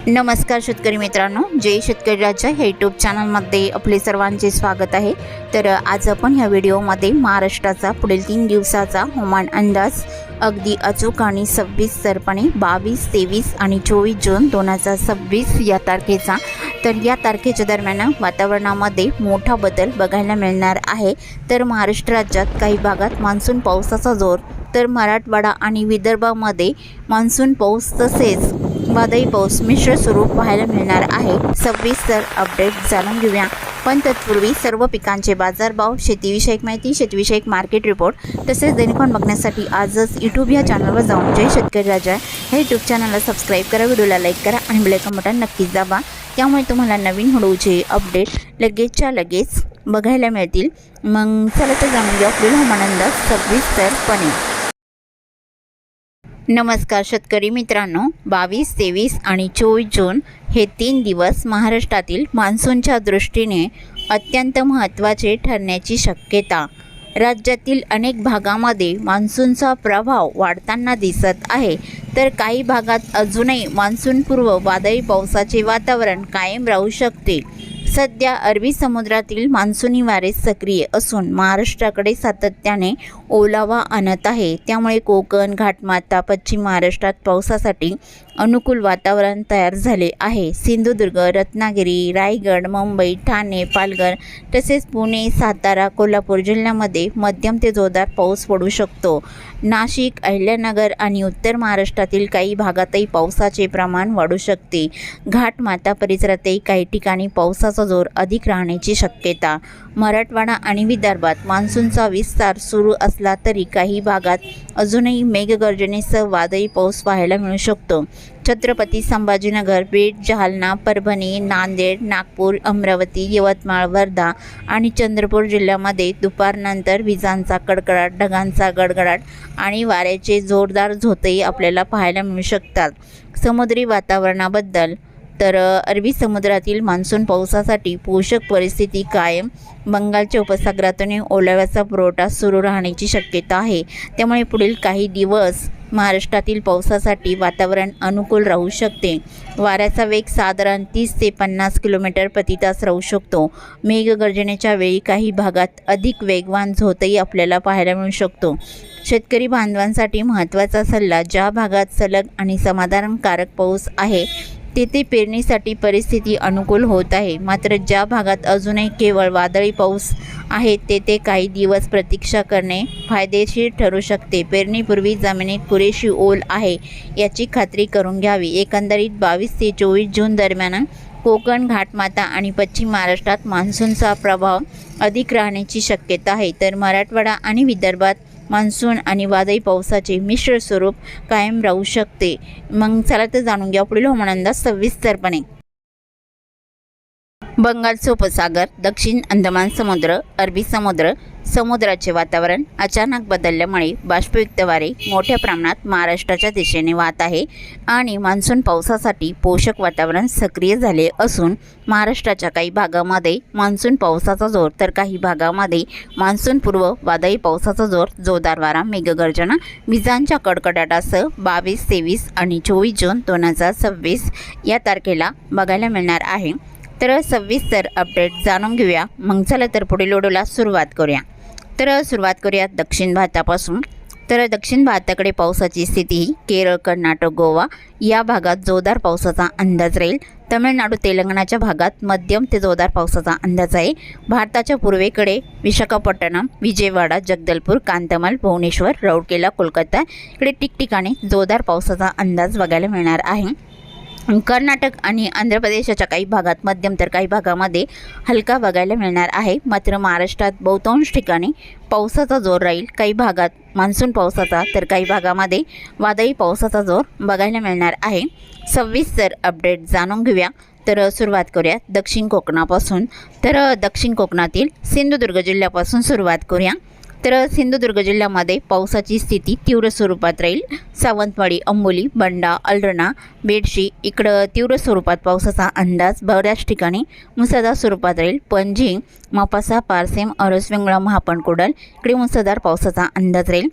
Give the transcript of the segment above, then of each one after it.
नमस्कार शेतकरी मित्रांनो, जय शेतकरी राजा ह्या यूट्यूब चॅनलमध्ये आपले सर्वांचे स्वागत आहे। तर आज आपण ह्या व्हिडिओमध्ये महाराष्ट्राचा पुढील 3 दिवसाचा हवामान अंदाज अगदी अचूक आणि सविस्तरपणे 22, 23 आणि 24 जून 2026 या तारखेचा तर या तारखेच्या दरम्यान वातावरणामध्ये मोठा बदल बघायला मिळणार आहे। तर महाराष्ट्र राज्यात काही भागात मान्सून पावसाचा जोर, तर मराठवाडा आणि विदर्भामध्ये मान्सून पाऊस तसेच वादळी पाऊस मिश्र स्वरूप पाहायला मिळणार आहे। सविस्तर अपडेट जाणून घेऊया, पण तत्पूर्वी सर्व पिकांचे बाजारभाव, शेतीविषयक माहिती, शेतीविषयक मार्केट रिपोर्ट तसेच दैनिकन बघण्यासाठी आजच यूट्यूब या चॅनलवर जाऊन जय शेतकरी राजा हे यूट्यूब चॅनलला सबस्क्राईब करा, व्हिडिओला लाईक करा आणि बेल आयकॉन बटन नक्कीच दाबा, त्यामुळे तुम्हाला नवीन व्हिडिओचे अपडेट लगेचच्या लगेच बघायला मिळतील। मग चला तर जाणून घेऊ आपले हवामान अंदाज सविस्तरपणे। नमस्कार शेतकरी मित्रांनो, 22, 23 आणि 24 जून हे 3 दिवस महाराष्ट्रातील मान्सूनच्या दृष्टीने अत्यंत महत्त्वाचे ठरण्याची शक्यता। राज्यातील अनेक भागामध्ये मान्सूनचा प्रभाव वाढताना दिसत आहे, तर काही भागात अजूनही मान्सूनपूर्व वादळी पावसाचे वातावरण कायम राहू शकते। सध्या अरबी समुद्रातील मान्सूनी वारे सक्रिय असून महाराष्ट्राकडे सातत्याने ओलावा आणत आहे, त्यामुळे कोकण, घाटमाता, पश्चिम महाराष्ट्रात पावसासाठी अनुकूल वातावरण तयार झाले आहे। सिंधुदुर्ग, रत्नागिरी, रायगड, मुंबई, ठाणे, पालघर तसेच पुणे, सातारा, कोल्हापूर जिल्ह्यामध्ये मध्यम ते जोरदार पाऊस पडू शकतो। नाशिक, अहिल्यानगर आणि उत्तर महाराष्ट्रातील काही भागातही पावसाचे प्रमाण वाढू शकते। घाटमाता परिसरातही काही ठिकाणी पावसाचा जोर अधिक राहण्याची शक्यता। मराठवाडा आणि विदर्भात मान्सूनचा विस्तार सुरू असला तरी काही भागात अजूनही मेघगर्जनेसह वादळी पाऊस पाहायला मिळू शकतो। छत्रपती संभाजीनगर, बीड, जालना, परभणी, नांदेड, नागपूर, अमरावती, यवतमाळ, वर्धा आणि चंद्रपूर जिल्ह्यामध्ये दुपारनंतर विजांचा कडकडाट, ढगांचा गडगडाट आणि वाऱ्याचे जोरदार झोतही आपल्याला पाहायला मिळू शकतात। समुद्री वातावरणाबद्दल तर अरबी समुद्रातील मान्सून पावसासाठी पोषक परिस्थिती कायम। बंगालच्या उपसागरातून ओलाव्याचा पुरवठा सुरू राहण्याची शक्यता आहे, त्यामुळे पुढील काही दिवस महाराष्ट्रातील पावसासाठी वातावरण अनुकूल राहू शकते। वाऱ्याचा वेग साधारण 30 ते 50 किलोमीटर प्रति तास राहू शकतो। मेघगर्जनेच्या वेळी काही भागात अधिक वेगवान झोतही आपल्याला पाहायला मिळू शकतो। शेतकरी बांधवांसाठी महत्त्वाचा सल्ला, ज्या भागात सलग आणि समाधानकारक पाऊस आहे तेथे पेरणीसाठी परिस्थिती अनुकूल होत आहे, मात्र ज्या भागात अजूनही केवळ वादळी पाऊस आहे तेथे काही दिवस प्रतीक्षा करणे फायदेशीर ठरू शकते। पेरणीपूर्वी जमिनीत पुरेशी ओल आहे याची खात्री करून घ्यावी। एकंदरीत 22 ते 24 जून दरम्यान कोकण, घाटमाता आणि पश्चिम महाराष्ट्रात मान्सूनचा प्रभाव अधिक राहण्याची शक्यता आहे, तर मराठवाडा आणि विदर्भात मान्सून आणि वादळी पावसाचे मिश्र स्वरूप कायम राहू शकते। मग चला तर जाणून घ्या पुढील हवामान अंदाज सविस्तरपणे। बंगालचा उपसागर, दक्षिण अंदमान समुद्र, अरबी समुद्राचे वातावरण अचानक बदलल्यामुळे बाष्पयुक्त वारे मोठ्या प्रमाणात महाराष्ट्राच्या दिशेने वाहत आहे आणि मान्सून पावसासाठी पोषक वातावरण सक्रिय झाले असून महाराष्ट्राच्या काही भागामध्ये मान्सून पावसाचा जोर, तर काही भागामध्ये मान्सूनपूर्व वादळी पावसाचा जोर, जोरदार वारा, मेघगर्जना, विजांच्या कडकडाटासह 22, 23 आणि 24 जून 2026 या तारखेला बघायला मिळणार आहे। तर सविस्तर अपडेट जाणून घेऊया, मग चला तर पुढील व्हिडिओला सुरुवात करूया। तर सुरुवात करूया दक्षिण भारतापासून। तर दक्षिण भारताकडे पावसाची स्थिती केरळ, कर्नाटक, गोवा या भागात जोरदार पावसाचा अंदाज राहील। तमिळनाडू, तेलंगणाच्या भागात मध्यम ते जोरदार पावसाचा अंदाज आहे। भारताच्या पूर्वेकडे विशाखापट्टणम, विजयवाडा, जगदलपूर, कांतमाल, भुवनेश्वर, राउरकेला, कोलकाता इकडे ठिकठिकाणी जोरदार पावसाचा अंदाज बघायला मिळणार आहे। कर्नाटक आणि आंध्र प्रदेशाच्या काही भागात मध्यम तर काही भागामध्ये हलका बघायला मिळणार आहे, मात्र महाराष्ट्रात बहुतांश ठिकाणी पावसाचा जोर राहील। काही भागात मान्सून पावसाचा, तर काही भागामध्ये वादळी पावसाचा जोर बघायला मिळणार आहे। सविस्तर अपडेट जाणून घेऊया। तर सुरुवात करूया दक्षिण कोकणापासून। तर दक्षिण कोकणातील सिंधुदुर्ग जिल्ह्यापासून सुरुवात करूया। तर सिंधुदुर्ग जिल्ह्यामध्ये पावसाची स्थिती तीव्र स्वरूपात राहील। सावंतवाडी, अंबोली, बंडा, अल्रणा, बेडशी इकडं तीव्र स्वरूपात पावसाचा अंदाज बऱ्याच ठिकाणी मुसळधार स्वरूपात राहील। पणजी, मापासा, पारसेम, अरस, वेंगुळा, महापणकोडल इकडे मुसळधार पावसाचा अंदाज राहील।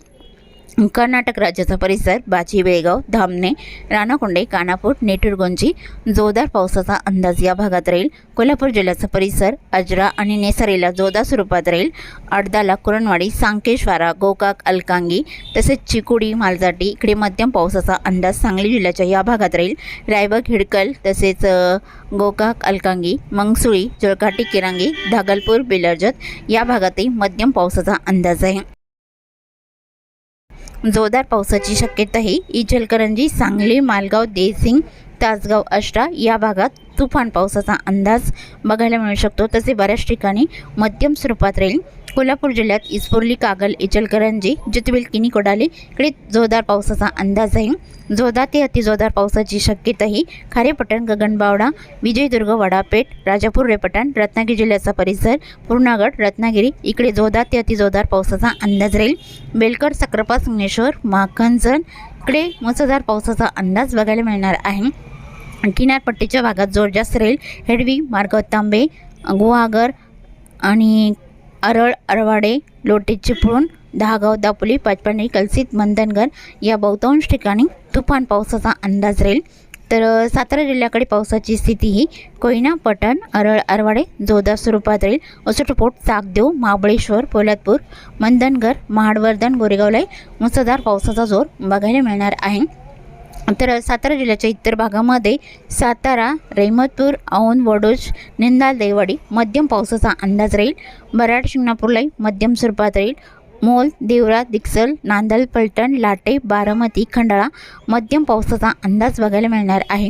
कर्नाटक राज्याचा परिसर बाची बेळगाव धामणे राणाकोंडे कानापूर नेटुरगोंजी जोरदार पावसाचा अंदाज या भागात राहील। कोल्हापूर जिल्ह्याचा परिसर अजरा आणि नेसारीला जोरदार स्वरूपात राहील। अडदाला कुरणवाडी सांकेश्वरा गोकाक अलकांगी तसेच चिकोडी मालजाटी इकडे मध्यम पावसाचा अंदाज सांगली जिल्ह्याच्या या भागात राहील। रायबग हिडकल तसेच गोकाक अलकांगी मंगसुळी जळकाटी किरांगी धागलपूर बिलर्जत या भागातही मध्यम पावसाचा अंदाज आहे। जोरदार पावसाची शक्यताही इचलकरंजी सांगली मालगाव देसिंग तासगाव अष्टा या भागात तुफान पावसाचा अंदाज बघायला मिळू शकतो। तसे बऱ्याच ठिकाणी मध्यम स्वरूपात राहील। कोल्हापूर जिल्ह्यात इस्पोर्ली कागल इचलकरंजी जितविल किनी कोडाली इकडे जोरदार पावसाचा अंदाज आहे। जोरदार ते अतिजोरदार पावसाची शक्यताही खारेपटण गगनबावडा विजयदुर्ग वडापेठ राजापूर रेपटण रत्नागिरी जिल्ह्याचा परिसर पूर्णागड रत्नागिरी इकडे जोरदार ते अतिजोरदार पावसाचा अंदाज राहील। बेलकर सक्रापा संगमेश्वर माखनजण इकडे मुसळधार पावसाचा अंदाज बघायला मिळणार आहे। किनारपट्टीच्या भागात जोर जास्त राहील। हेडवी मार्गाव तांबे गुहागर आणि अरळ अरवाडे लोटे चिपळूण दहागाव दापोली पाचपाणी कलसीत मंदनगड या बहुतांश ठिकाणी तुफान पावसाचा अंदाज राहील। तर सातारा जिल्ह्याकडे पावसाची स्थिती ही कोयना पटण अरळ अरवाडे जोरदार स्वरूपात राहील। असोटपोट चाकदेव महाबळेश्वर पोलादपूर मंदनगड महाडवर्धन गोरेगावला मुसळधार पावसाचा जोर बघायला मिळणार आहे। तर सातारा जिल्ह्याच्या इतर भागामध्ये सातारा रहमतपूर औंध वडोज निंदाल देवाडी मध्यम पावसाचा अंदाज राहील। बराड शिंगणापूरलाही मध्यम स्वरूपात राहील। मोल देवरा दिक्सल नांदल पलटण लाटे बारामती खंडाळा मध्यम पावसाचा अंदाज बघायला मिळणार आहे।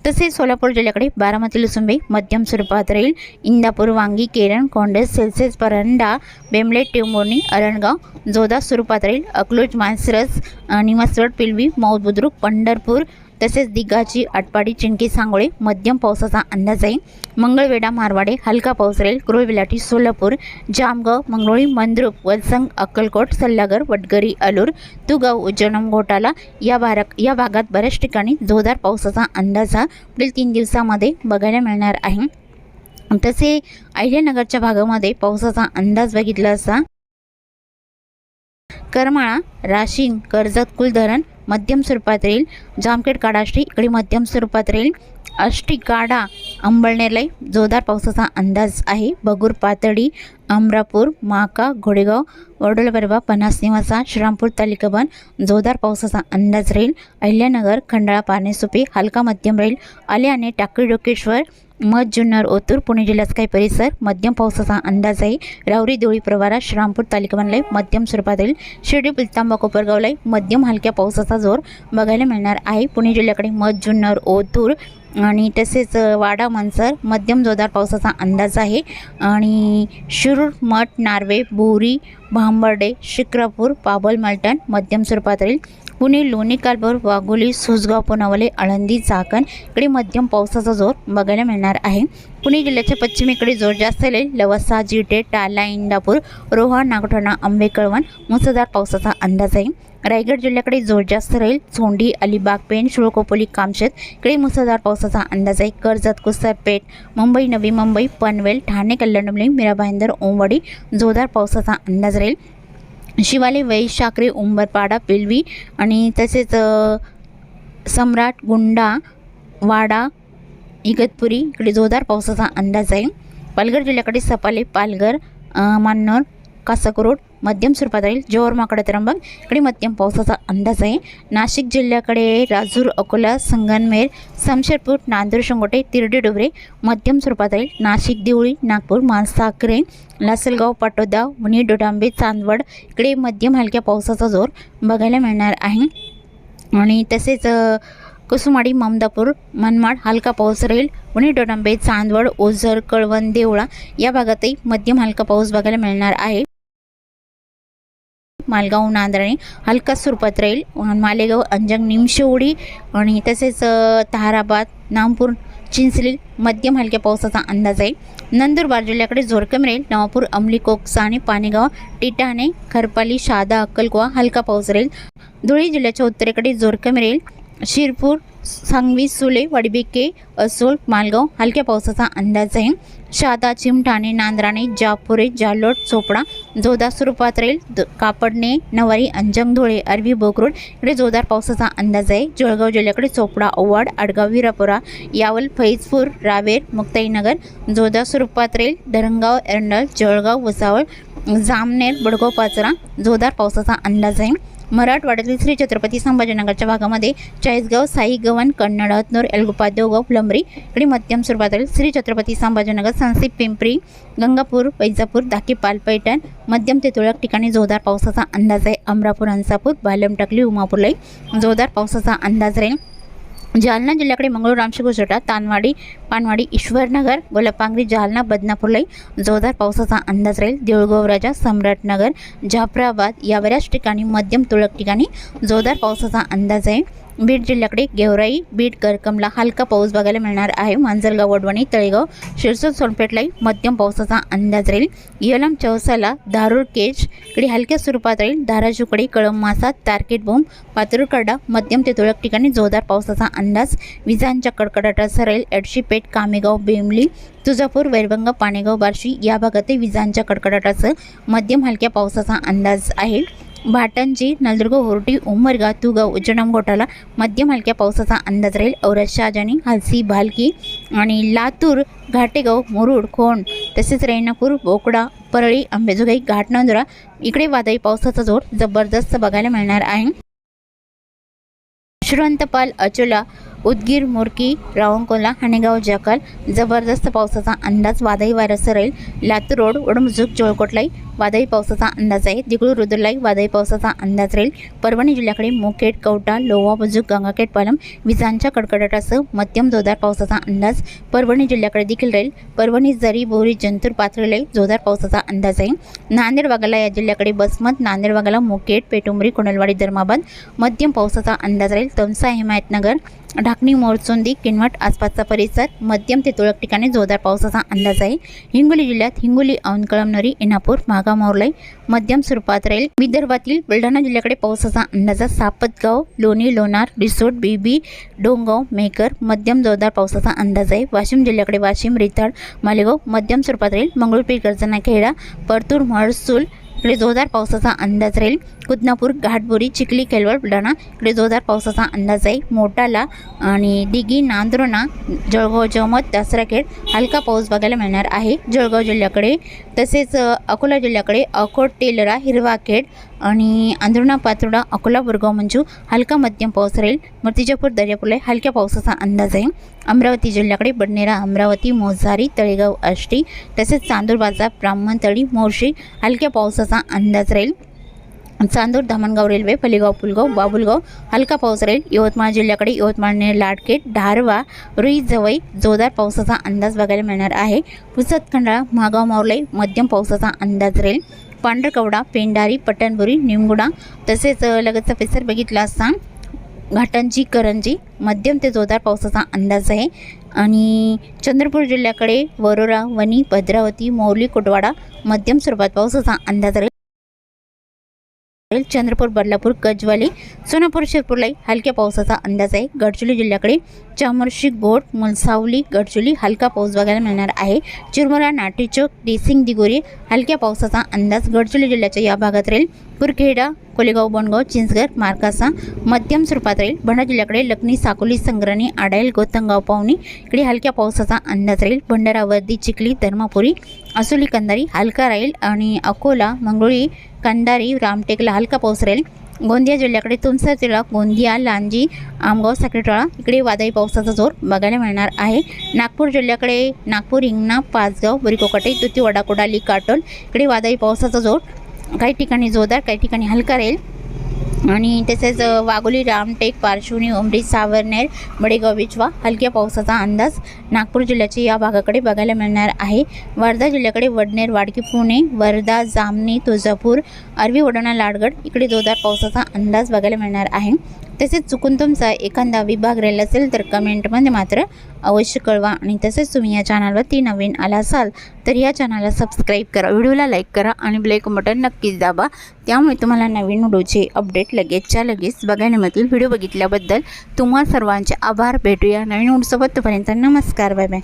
तसेच सोलापूर जिल्ह्याकडे बारामती लुसुंबे मध्यम स्वरूपात राहील। इंदापूर वांगी केरन कोंडेस सेल्सियस परंडा बेंबले टेंबोर्णी अरणगाव जोरदार स्वरूपात राहील। अकलूज मानसरस निमसवड पिलवी मौद बुद्रुक पंढरपूर तसेच दिग्गाची आटपाडी चिंकी सांगोळे मध्यम पावसाचा अंदाज आहे। मंगळवेढा मारवाडे हलका पाऊस राहील। कुरुळविलाटी सोलापूर जामगाव मंगळोळी मंद्रुप वलसंग अक्कलकोट सल्लागर वडगरी अलूर तुगाव उज्जैन घोटाला या भागात बऱ्याच ठिकाणी जोरदार पावसाचा अंदाज हा पुढील 3 दिवसामध्ये बघायला मिळणार आहे। तसे अहिल्यानगरच्या भागामध्ये पावसाचा अंदाज बघितला असता करमाळा राशीन कर्जत कुलधरण मध्यम स्वरूपात राहील। जामखेड काडाष्टी इकडे मध्यम स्वरूपात राहील। आष्टी काडा अंबळनेरला जोरदार पावसाचा अंदाज आहे। बगूर पातळी अमरापूर माका घोडेगाव वडोलबरबा पन्हास निवासा श्रीरामपूर तालिकाबन जोरदार पावसाचा अंदाज राहील। अहिल्यानगर खंडाळा पानेसुपे हलका मध्यम राहील। आल्याने टाकळी डोकेश्वर मध जुन्नर ओतूर पुणे जिल्ह्याचा काही परिसर मध्यम पावसाचा अंदाज आहे। राहुरी देवळी प्रवारा श्रीरामपूर तालुक्यामधला मध्यम स्वरूपात राहील। शिर्डी पिलतांबा कोपरगावला मध्यम हलक्या पावसाचा जोर बघायला मिळणार आहे। पुणे जिल्ह्याकडे मध जुन्नर ओतूर आणि तसेच वाडा मनसर मध्यम जोरदार पावसाचा अंदाज आहे। आणि शिरूर मठ नार्वे बोरी भांबर्डे शिक्रापूर पाबल मलटण मध्यम स्वरूपात राहील। पुणे लोणी कालभोर वाघोली सुसगाव पुनावले आळंदी चाकण इकडे मध्यम पावसाचा जोर बघायला मिळणार आहे। पुणे जिल्ह्याच्या पश्चिमेकडे जोर जास्त राहील। लवसा जिटे टाला इंदापूर रोहा नागठाणा आंबे कळवण मुसळधार पावसाचा अंदाज आहे। रायगड जिल्ह्याकडे जोर जास्त राहील। सोंडी अलिबाग पेण शिळकोपोली कामशेत इकडे मुसळधार पावसाचा अंदाज आहे। कर्जत कुसरपेठ मुंबई नवी मुंबई पनवेल ठाणे कल्याण मीरा भाईंदर ओमवाडी जोरदार पावसाचा अंदाज राहील। शिवाले वैशाखरे उंबरपाडा पिलवी आणि तसेच सम्राट गुंडा वाडा इगतपुरी इकडे जोरदार पावसाचा अंदाज आहे। पालघर जिल्ह्याकडे सपाले पालघर मान्नर कासाकुरोड मध्यम स्वरूपात राहील। जोर माकडा त्र्यंबक इकडे मध्यम पावसाचा अंदाज आहे। नाशिक जिल्ह्याकडे राजूर अकोला संगमनेर समशेरपूर नांदूर शंगोटे तिरडी डोबरे मध्यम स्वरूपात राहील। नाशिक देवळी नागपूर मानसाखरे लासलगाव पाटोदा वणी डोडांबे चांदवड इकडे मध्यम हलक्या पावसाचा जोर बघायला मिळणार आहे। आणि तसेच कुसुमाडी ममदापूर मनमाड हलका पाऊस राहील। वणी डोडांबे चांदवड ओझर कळवण देवळा या भागातही मध्यम हलका पाऊस बघायला मिळणार आहे। मालगाव नांदणे हलका स्वरूपात राहील। मालेगाव अंजंग निमशेवडी आणि तसेच ताराबाद नामपूर चिंचली मध्यम हलक्या पावसाचा अंदाज आहे। नंदुरबार जिल्ह्याकडे जोर कमी राहील। नवापूर अमली कोकसाणे पाणेगाव टिटाणे खरपाली शहादा अक्कलकोवा हलका पाऊस राहील। धुळे जिल्ह्याच्या उत्तरेकडे जोर कमी राहील। शिरपूर सांगवी सुले वडबिके असोल मालगाव हलक्या पावसाचा अंदाज आहे। शहादा चिमठाणे नांद्राणे जापुरे जालोट चोपडा जोरदार स्वरूपात राहील। कापडणे, नवारी, अंजंग, धुळे, अरबी, बोकरूड इकडे जोरदार पावसाचा अंदाज आहे। जळगाव जिल्ह्याकडे चोपडा, ओवाड, आडगाव, विरापुरा, यावल, फैजपूर, रावेर, मुक्ताईनगर जोरदार स्वरूपात राहील। धरणगाव, एरंडल, जळगाव, वसावळ, जामनेर, बडगाव, पाचरा जोरदार पावसाचा अंदाज आहे। मराठवाड्यातील श्री छत्रपती संभाजीनगरच्या भागामध्ये चाळीसगाव, साई, गव्हाण, कन्नड, हतनूर, एलगुप्पा, देवगाव, फुलंब्री इकडे मध्यम स्वरूपात राहील। श्री छत्रपती संभाजीनगर, सांसी, पिंपरी, गंगापूर, वैजापूर, दाखीपाल, पैठण मध्यम ते तुरळक ठिकाणी जोरदार पावसाचा अंदाज आहे। अमरापूर, हंसापूर, बालम, टाकली, उमापूरलाई जोरदार पावसाचा अंदाज राहील। जालना जिल्ह्याकडे मंगळूर, रामशेखोसोटा, तानवाडी, पानवाडी, ईश्वरनगर, गोलापांगरी, जालना, बदनापूरलाई जोरदार पावसाचा अंदाज राहील। देऊळगाव राजा, सम्राटनगर, जाफराबाद या बऱ्याच ठिकाणी मध्यम तुरळक ठिकाणी जोरदार पावसाचा अंदाज आहे। बीड जिल्ह्याकडे गेवराई, बीड, करकमला हलका पाऊस बघायला मिळणार आहे। मांजरगाव, वडवणी, तळेगाव, शिरसोड, सोनपेठलाई मध्यम पावसाचा अंदाज राहील। येलम, चौसाला, धारूर, केज इकडे हलक्या स्वरूपात राहील। धाराशिवकडे कळंब, मासा, तारकेट, बोंब, पातुरकडा मध्यम ते तुरळक ठिकाणी जोरदार पावसाचा अंदाज। विजांच्या कडकडाटासह राहील। एडशी, पेठ, कामेगाव, बेमली, तुळजापूर, वैरगंगा, पाणेगाव, बार्शी या भागात विजांच्या कडकडाटासह मध्यम हलक्या पावसाचा अंदाज आहे। भाटंजी, नलदुर्ग, होर्टी, उमरगा, तुगाव, उज्जैन, घोटाला मध्यम हलक्या पावसाचा अंदाज राहील। औरत, शहाजानी, हलसी, भालकी आणि लातूर, घाटेगाव, मुरुड, खोंड तसेच रेणापूर, बोकडा, परळी, अंबेजोगाई, घाटनांदुरा इकडे वादळी पावसाचा जोर जबरदस्त बघायला मिळणार आहे। यशवंतपाल, अचोला, उदगीर, मुरकी, रावणकोला, हाणेगाव, जाकल जबरदस्त पावसाचा अंदाज। वादळी वाऱ्यासह राहील। लातूर रोड, वडमुजुक, जळकोटलाई वादळी पावसाचा अंदाज आहे। दिगळूर, रुद्रलाई वादळी पावसाचा अंदाज राहील। परभणी जिल्ह्याकडे मुखेड, कवठा, लोहा, बुजुक, गंगाखेड, पालम विजांच्या कडकडाटासह मध्यम जोरदार पावसाचा अंदाज परभणी जिल्ह्याकडे देखील राहील। परभणी, जरी, बोरी, जंतूर, पाथर्डी जोरदार पावसाचा अंदाज आहे। नांदेड वाघाला या जिल्ह्याकडे बसमत, नांदेड वाघाला, मुखेड, पेटुंबरी, कोंडलवाडी, धर्माबाद मध्यम पावसाचा अंदाज राहील। तमसा, हिमायतनगर, ढाकणी, मोरचोंदी, किनवट आसपासचा परिसर मध्यम ते तुरळक ठिकाणी जोरदार पावसाचा अंदाज आहे। हिंगोली जिल्ह्यात हिंगोली, औंध, कळमनुरी, इनापूर, मागा, मोरलाई मध्यम स्वरूपात राहील। विदर्भातील बुलढाणा जिल्ह्याकडे पावसाचा अंदाज। सापतगाव, लोणी, लोणार, रिसोड, बीबी, डोंगाव, मेकर मध्यम जोरदार पावसाचा अंदाज आहे। वाशिम जिल्ह्याकडे वाशिम, रिताड, मालेगाव मध्यम स्वरूपात राहील। मंगळूरपीर, गर्जना, खेडा, परतूर, महसूल इकडे जोरदार पावसाचा अंदाज राहील। कुदनापूर, घाटबोरी, चिखली, केलवड, बुलढाणा इकडे जोरदार पावसाचा अंदाज आहे। मोटाला आणि दिघी, नांदुर्णा, जळगाव, जमत, दसराखेड हलका पाऊस बघायला मिळणार आहे। जळगाव जिल्ह्याकडे तसेच अकोला जिल्ह्याकडे अकोट, तेलरा, हिरवाखेड आणि अंधुणा, पातुर्डा, अकोला, बुरगाव, मंजू हलका मध्यम पाऊस राहील। मूर्तिजापूर, दर्यापूरला हलक्या पावसाचा अंदाज आहे। अमरावती जिल्ह्याकडे बडनेरा, अमरावती, मोझारी, तळेगाव, आष्टी तसेच चांदूर बाजार, ब्राह्मणतळी, मोर्शी हलक्या पावसाचा अंदाज राहील। चांदूर, धामणगाव रेल्वे, फलेगाव, पुलगाव, बाबुलगाव हलका पाऊस राहील। यवतमाळ जिल्ह्याकडे यवतमाळ, नेर, लाडखेड, धारवा, रुई, जवई जोरदार पावसाचा अंदाज बघायला मिळणार आहे। पुसद, खंडाळा, महागाव, मावलाई मध्यम पावसाचा अंदाज राहील। पांढरकवडा, पेंढारी, पट्टणबुरी, निमगुडा तसेच लगतचा परिसर बघितला असता घाटंजी, करंजी मध्यम ते जोरदार पावसाचा अंदाज आहे। आणि चंद्रपूर जिल्ह्याकडे वरोरा, वणी, भद्रावती, मौली, कोटवाडा मध्यम स्वरूपात पावसाचा अंदाज राहील। चंद्रपूर, बदलापूर, गजवाली, सोनापूर, शिरपूरलाई हलक्या पावसाचा अंदाज आहे। गडचिरोली जिल्ह्याकडे चामोर्शी, गोड, मुलसावली, गडचिरोली हलका पाऊस बघायला मिळणार आहे। चिरमुरा, नाटेचोक, देसिंग, दिगोरी हलक्या पावसाचा अंदाज गडचिरोली जिल्ह्याच्या या भागात राहील। कुरखेडा, कोलेगाव, बोंडगाव, चिंचगड, मार्कासा मध्यम स्वरूपात राहील। भंडारा जिल्ह्याकडे लखनी, साकोली, संग्रानी, आडाईल, गोतंगाव, पावनी इकडे हलक्या पावसाचा अंदाज राहील। भंडारा, वर्दी, चिखली, धर्मापुरी, असोली, कंधारी हलका राहील। आणि अकोला, मंगळुळी, कंधारी, रामटेकला हलका पाऊस राहील। गोंदिया जिल्ह्याकडे तुमसर, तिळा, गोंदिया, लांजी, आमगाव, साखरेटोळा इकडे वादळी पावसाचा जोर बघायला मिळणार आहे। नागपूर जिल्ह्याकडे नागपूर, हिंगणा, पाचगाव, बुरिकोकाटे, तुती, वडाकोडाली, काटोल इकडे वादळी पावसाचा जोर काही ठिकाणी जोरदार, काही ठिकाणी हलका राहील। आणि तसेच वाघोली, रामटेक, पारशिवनी, उमरी, सावरनेर, बडेगाव, विचवा हलक्या पावसाचा अंदाज नागपूर जिल्ह्याच्या या भागाकडे बघायला मिळणार आहे। वर्धा जिल्ह्याकडे वडनेर, वाडकी, पुणे, वर्धा, जामनी, तुळजापूर, अरबी, वडोणा, लाडगड इकडे जोरदार पावसाचा अंदाज बघायला मिळणार आहे। तसेच चुकून तुमचा एखादा विभाग राहिला असेल तर कमेंटमध्ये मात्र अवश्य कळवा। आणि तसेच तुम्ही या चॅनलवरती नवीन आला असाल तर या चॅनलला सबस्क्राईब करा, व्हिडिओला लाईक करा आणि बेल आयकॉन बटन नक्कीच दाबा, त्यामुळे तुम्हाला नवीन व्हिडिओचे अपडेट लगेचच्या लगेच बघायला मिळतील। व्हिडिओ बघितल्याबद्दल तुम्हा सर्वांचे आभार। भेटूया नवीन व्हिडिओसोबत, तोपर्यंत नमस्कार, बाय बाय।